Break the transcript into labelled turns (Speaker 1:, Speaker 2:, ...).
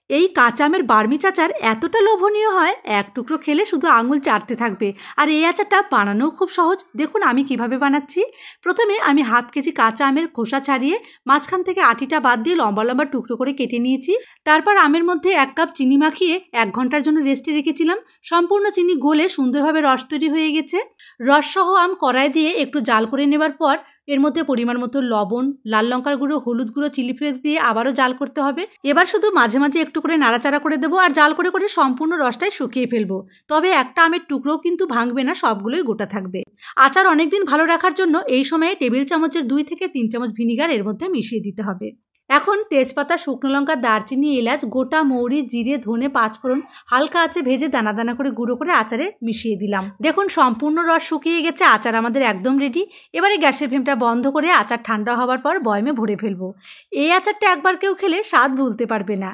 Speaker 1: এই কাঁচা আমের বার্মিচ আচার এতটা লোভনীয় হয়, এক টুকরো খেলে শুধু আঙুল চাটতে থাকবে। আর এই আচারটা বানানোও খুব সহজ। দেখুন আমি কিভাবে বানাচ্ছি। প্রথমে আমি হাফ কেজি কাঁচা আমের খোসা ছাড়িয়ে মাঝখান থেকে আটিটা বাদ দিয়ে লম্বা লম্বা টুকরো করে কেটে নিয়েছি। তারপর আমের মধ্যে 1 কাপ চিনি মাখিয়ে 1 ঘন্টার জন্য রেস্টে রেখেছিলাম। সম্পূর্ণ চিনি গলে সুন্দরভাবে রস তৈরি হয়ে গেছে। রসসহ আম কড়াই দিয়ে একটু জাল করে নেবার পর এর মধ্যে পরিমাণ মতো লবণ, লাল লঙ্কার গুঁড়ো, হলুদ গুঁড়ো, চিলি ফ্লেক্স দিয়ে আবারও জাল করতে হবে। এবার শুধু মাঝে মাঝে একটু করে নাড়াচাড়া করে দেবো আর জাল করে করে সম্পূর্ণ রসটাই শুকিয়ে ফেলবো। তবে একটা আমের টুকরোও কিন্তু ভাঙবে না, সবগুলোই গোটা থাকবে। আচার অনেকদিন ভালো রাখার জন্য এই সময়ে টেবিল চামচের 2 থেকে 3 চামচ ভিনিগার এর মধ্যে মিশিয়ে দিতে হবে। এখন তেজপাতা, শুকনো লঙ্কা, দারচিনি, এলাচ, গোটা মৌরি, জিরে, ধনে, পাঁচফোড়ন হালকা আঁচে ভেজে দানা দানা করে গুঁড়ো করে আচারে মিশিয়ে দিলাম। দেখুন সম্পূর্ণ রস শুকিয়ে গেছে, আচার আমাদের একদম রেডি। এবারে গ্যাসের ফ্লেমটা বন্ধ করে আচার ঠান্ডা হওয়ার পর বয়মে ভরে ফেলবো। এই আচারটা একবার কেউ খেলে স্বাদ ভুলতে পারবে না।